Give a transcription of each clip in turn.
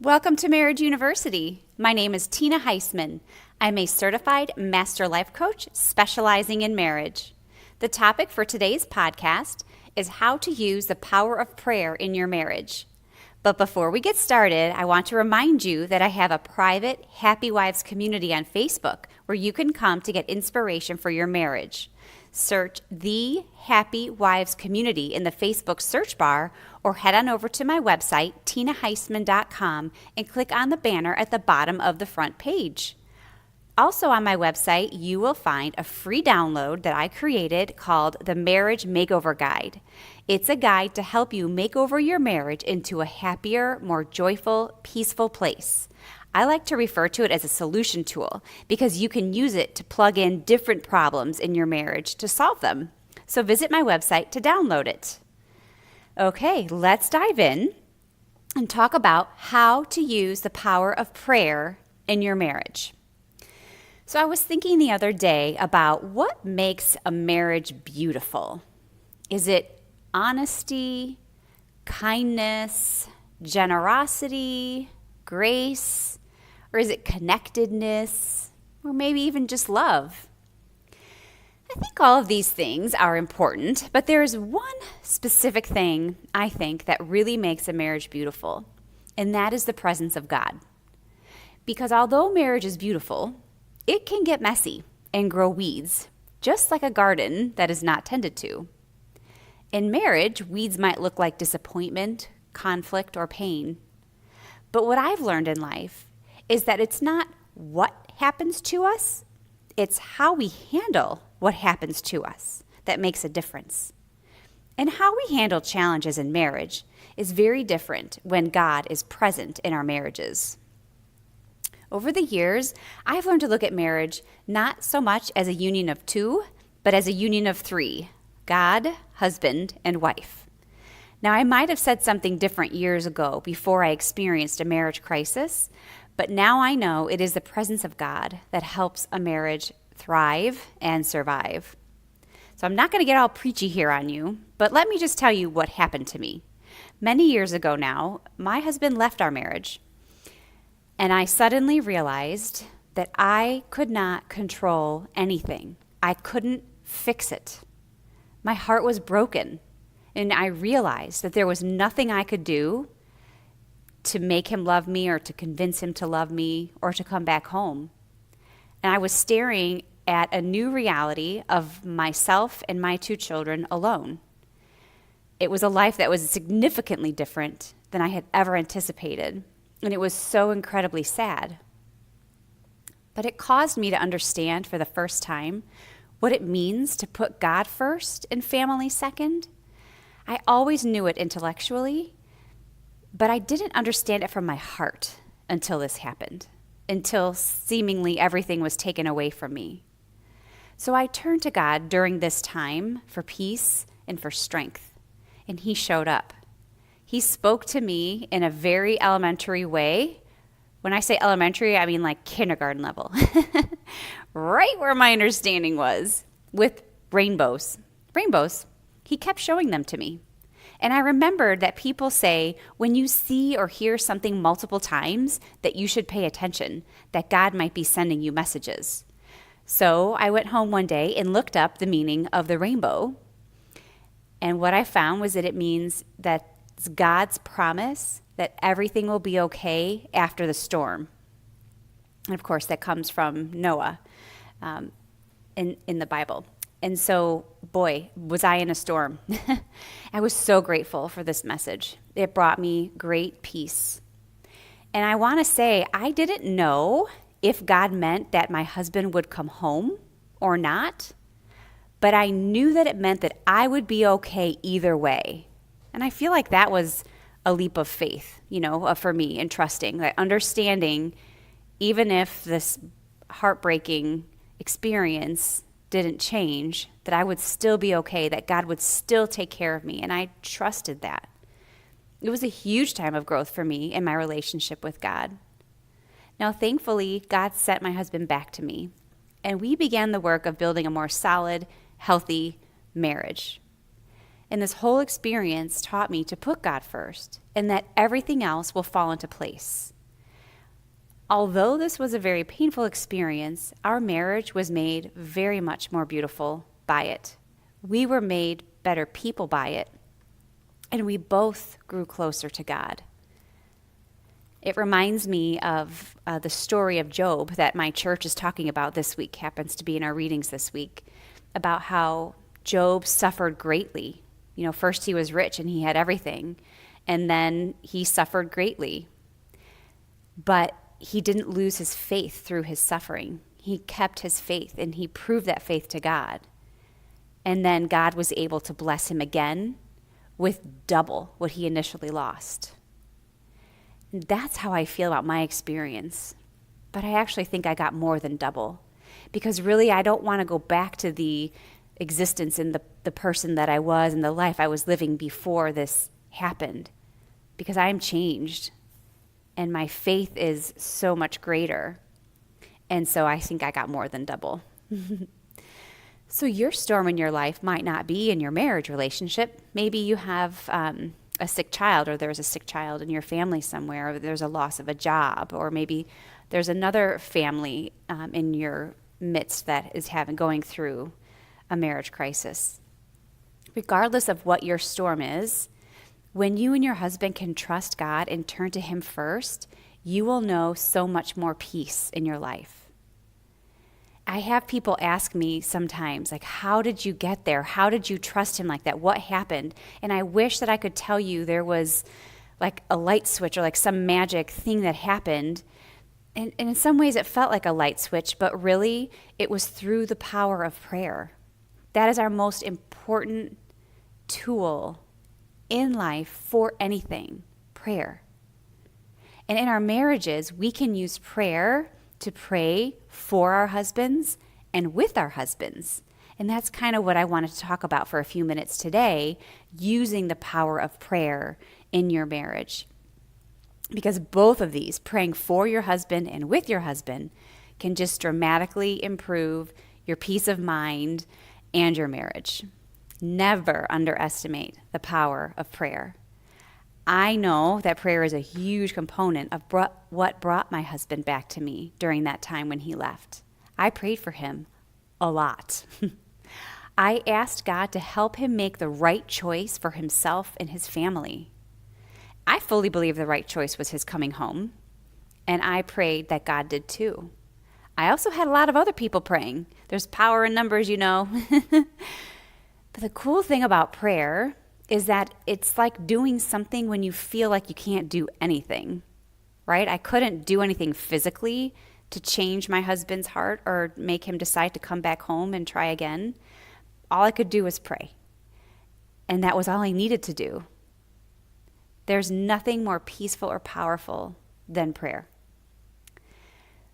Welcome to Marriage University. My name is Tina Heisman. I'm a certified master life coach specializing in marriage. The topic for today's podcast is how to use the power of prayer in your marriage. But before we get started, I want to remind you that I have a private Happy Wives community on Facebook where you can come to get inspiration for your marriage. Search the Happy Wives community in the Facebook search bar or head on over to my website, tinaheisman.com, and click on the banner at the bottom of the front page. Also on my website, you will find a free download that I created called the Marriage Makeover Guide. It's a guide to help you make over your marriage into a happier, more joyful, peaceful place. I like to refer to it as a solution tool because you can use it to plug in different problems in your marriage to solve them. So visit my website to download it. Okay, let's dive in and talk about how to use the power of prayer in your marriage. So I was thinking the other day about what makes a marriage beautiful. Is it honesty, kindness, generosity, grace? Or is it connectedness? Or maybe even just love? I think all of these things are important, but there is one specific thing I think that really makes a marriage beautiful, and that is the presence of God. Because although marriage is beautiful, it can get messy and grow weeds, just like a garden that is not tended to. In marriage, weeds might look like disappointment, conflict, or pain. But what I've learned in life is that it's not what happens to us, it's how we handle what happens to us that makes a difference. And how we handle challenges in marriage is very different when God is present in our marriages. Over the years, I've learned to look at marriage not so much as a union of two, but as a union of three: God, husband, and wife. Now, I might have said something different years ago before I experienced a marriage crisis, but now I know it is the presence of God that helps a marriage thrive and survive. So I'm not going to get all preachy here on you, but let me just tell you what happened to me. Many years ago now, my husband left our marriage, and I suddenly realized that I could not control anything. I couldn't fix it. My heart was broken, and I realized that there was nothing I could do to make him love me or to convince him to love me or to come back home. And I was staring at a new reality of myself and my two children alone. It was a life that was significantly different than I had ever anticipated, and it was so incredibly sad. But it caused me to understand for the first time what it means to put God first and family second. I always knew it intellectually, but I didn't understand it from my heart until this happened, until seemingly everything was taken away from me. So I turned to God during this time for peace and for strength, and He showed up. He spoke to me in a very elementary way. When I say elementary, I mean like kindergarten level, right where my understanding was, with rainbows. Rainbows. He kept showing them to me. And I remembered that people say when you see or hear something multiple times that you should pay attention, that God might be sending you messages. So I went home one day and looked up the meaning of the rainbow. And what I found was that it means that it's God's promise that everything will be okay after the storm. And of course, that comes from Noah in the Bible. And so, boy, was I in a storm. I was so grateful for this message. It brought me great peace. And I want to say, I didn't know if God meant that my husband would come home or not, but I knew that it meant that I would be okay either way. And I feel like that was a leap of faith, for me, in trusting, like understanding, even if this heartbreaking experience didn't change, that I would still be okay, that God would still take care of me. And I trusted that. It was a huge time of growth for me in my relationship with God. Now, thankfully, God sent my husband back to me, and we began the work of building a more solid, healthy marriage. And this whole experience taught me to put God first and that everything else will fall into place. Although this was a very painful experience, our marriage was made very much more beautiful by it. We were made better people by it, and we both grew closer to God. It reminds me of the story of Job that my church is talking about this week, happens to be in our readings this week, about how Job suffered greatly. First he was rich and he had everything, and then he suffered greatly. But he didn't lose his faith through his suffering. He kept his faith, and he proved that faith to God. And then God was able to bless him again with double what he initially lost. And that's how I feel about my experience. But I actually think I got more than double. Because really, I don't want to go back to the existence in the person that I was and the life I was living before this happened. Because I'm changed. And my faith is so much greater. And so I think I got more than double. So your storm in your life might not be in your marriage relationship. Maybe you have a sick child, or there's a sick child in your family somewhere, or there's a loss of a job, or maybe there's another family in your midst that is going through a marriage crisis. Regardless of what your storm is, when you and your husband can trust God and turn to Him first, you will know so much more peace in your life. I have people ask me sometimes, how did you get there? How did you trust Him like that? What happened? And I wish that I could tell you there was a light switch or some magic thing that happened. And in some ways it felt like a light switch, but really it was through the power of prayer. That is our most important tool in life for anything, prayer. And in our marriages, we can use prayer to pray for our husbands and with our husbands. And that's kind of what I wanted to talk about for a few minutes today, using the power of prayer in your marriage. Because both of these, praying for your husband and with your husband, can just dramatically improve your peace of mind and your marriage. Never underestimate the power of prayer. I know that prayer is a huge component of what brought my husband back to me during that time when he left. I prayed for him a lot. I asked God to help him make the right choice for himself and his family. I fully believe the right choice was his coming home, and I prayed that God did too. I also had a lot of other people praying. There's power in numbers, But the cool thing about prayer is that it's like doing something when you feel like you can't do anything, right? I couldn't do anything physically to change my husband's heart or make him decide to come back home and try again. All I could do was pray. And that was all I needed to do. There's nothing more peaceful or powerful than prayer.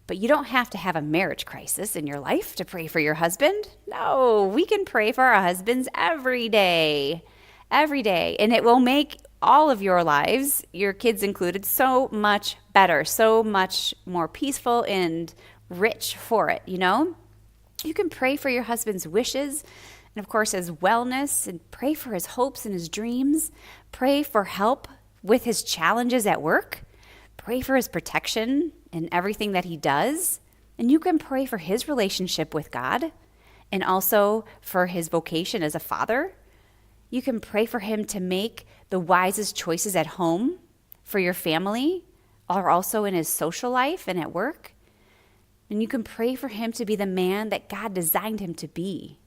But you don't have to have a marriage crisis in your life to pray for your husband. No, we can pray for our husbands every day. Every day. And it will make all of your lives, your kids included, so much better, so much more peaceful and rich for it, You can pray for your husband's wishes and, of course, his wellness, and pray for his hopes and his dreams. Pray for help with his challenges at work. Pray for his protection in everything that he does. And you can pray for his relationship with God and also for his vocation as a father. You can pray for him to make the wisest choices at home for your family, or also in his social life and at work. And you can pray for him to be the man that God designed him to be.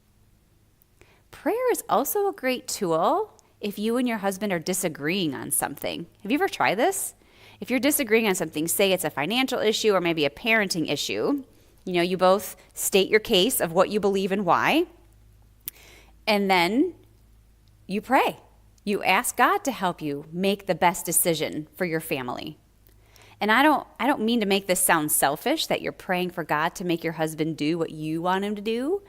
Prayer is also a great tool if you and your husband are disagreeing on something. Have you ever tried this? If you're disagreeing on something, say it's a financial issue or maybe a parenting issue, you both state your case of what you believe and why, and then you pray. You ask God to help you make the best decision for your family. And I don't mean to make this sound selfish, that you're praying for God to make your husband do what you want him to do,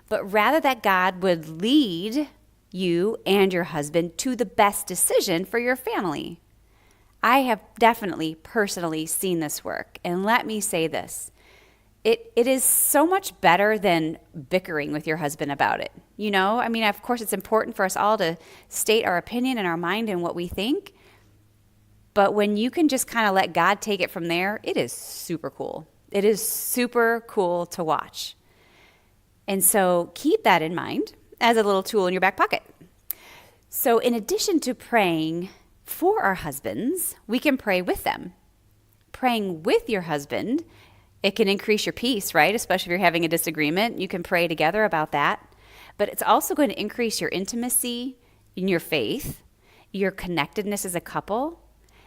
but rather that God would lead you and your husband to the best decision for your family. I have definitely personally seen this work. And let me say this. It is so much better than bickering with your husband about it. I mean, of course, it's important for us all to state our opinion and our mind and what we think. But when you can just kind of let God take it from there, it is super cool. It is super cool to watch. And so keep that in mind as a little tool in your back pocket. So in addition to praying for our husbands, we can pray with them. Praying with your husband, it can increase your peace, right? Especially if you're having a disagreement, you can pray together about that. But it's also going to increase your intimacy in your faith, your connectedness as a couple,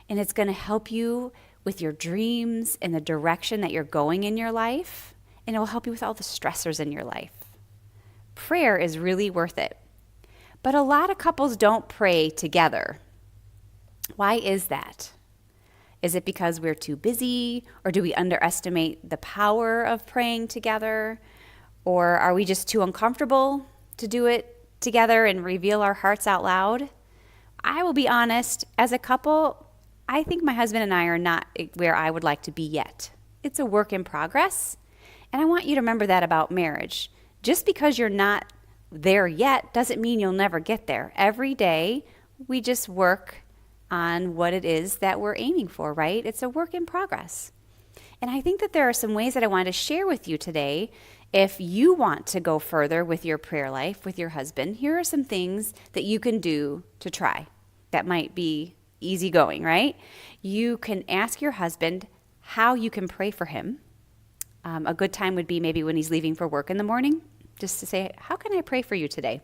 and it's going to help you with your dreams and the direction that you're going in your life, and it will help you with all the stressors in your life. Prayer is really worth it. But a lot of couples don't pray together. Why is that? Is it because we're too busy, or do we underestimate the power of praying together? Or are we just too uncomfortable to do it together and reveal our hearts out loud? I will be honest, as a couple, I think my husband and I are not where I would like to be yet. It's a work in progress, and I want you to remember that about marriage. Just because you're not there yet doesn't mean you'll never get there. Every day, we just work on what it is that we're aiming for, right? It's a work in progress. And I think that there are some ways that I want to share with you today. If you want to go further with your prayer life with your husband, here are some things that you can do to try that might be easygoing, right? You can ask your husband how you can pray for him. A good time would be maybe when he's leaving for work in the morning, just to say, how can I pray for you today?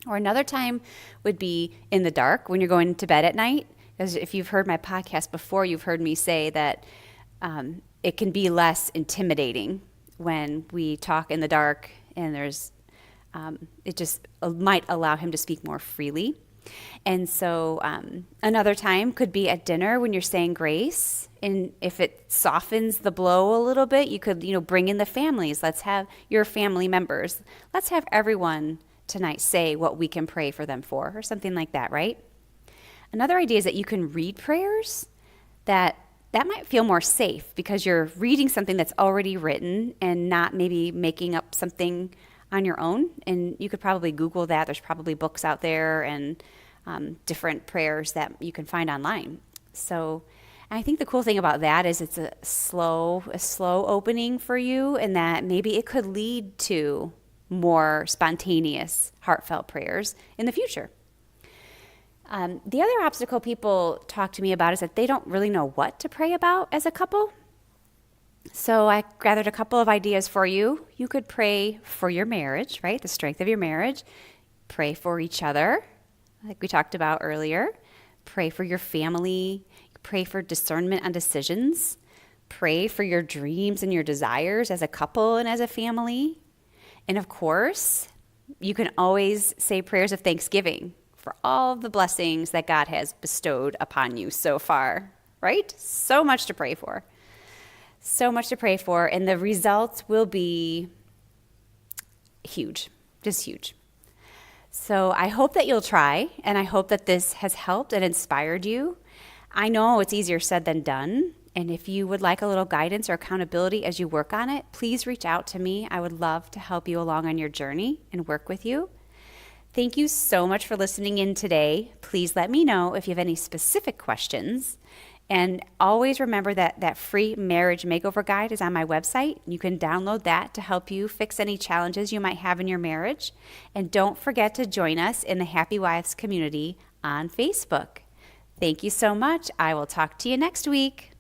Or another time would be in the dark when you're going to bed at night. Because if you've heard my podcast before, you've heard me say that it can be less intimidating when we talk in the dark, and it just might allow him to speak more freely. And so another time could be at dinner when you're saying grace. And if it softens the blow a little bit, you could, bring in the families. Let's have your family members. Let's have everyone tonight say what we can pray for them for, or something like that, right? Another idea is that you can read prayers that might feel more safe because you're reading something that's already written and not maybe making up something on your own. And you could probably Google that. There's probably books out there and different prayers that you can find online. So I think the cool thing about that is it's a slow opening for you, and that maybe it could lead to more spontaneous, heartfelt prayers in the future. The other obstacle people talk to me about is that they don't really know what to pray about as a couple. So I gathered a couple of ideas for you. You could pray for your marriage, right? The strength of your marriage. Pray for each other, like we talked about earlier. Pray for your family. Pray for discernment on decisions. Pray for your dreams and your desires as a couple and as a family. And of course, you can always say prayers of thanksgiving for all the blessings that God has bestowed upon you so far, right? So much to pray for. So much to pray for, and the results will be huge, just huge. So I hope that you'll try, and I hope that this has helped and inspired you. I know it's easier said than done, and if you would like a little guidance or accountability as you work on it, please reach out to me. I would love to help you along on your journey and work with you. Thank you so much for listening in today. Please let me know if you have any specific questions. And always remember that free marriage makeover guide is on my website. You can download that to help you fix any challenges you might have in your marriage. And don't forget to join us in the Happy Wives community on Facebook. Thank you so much. I will talk to you next week.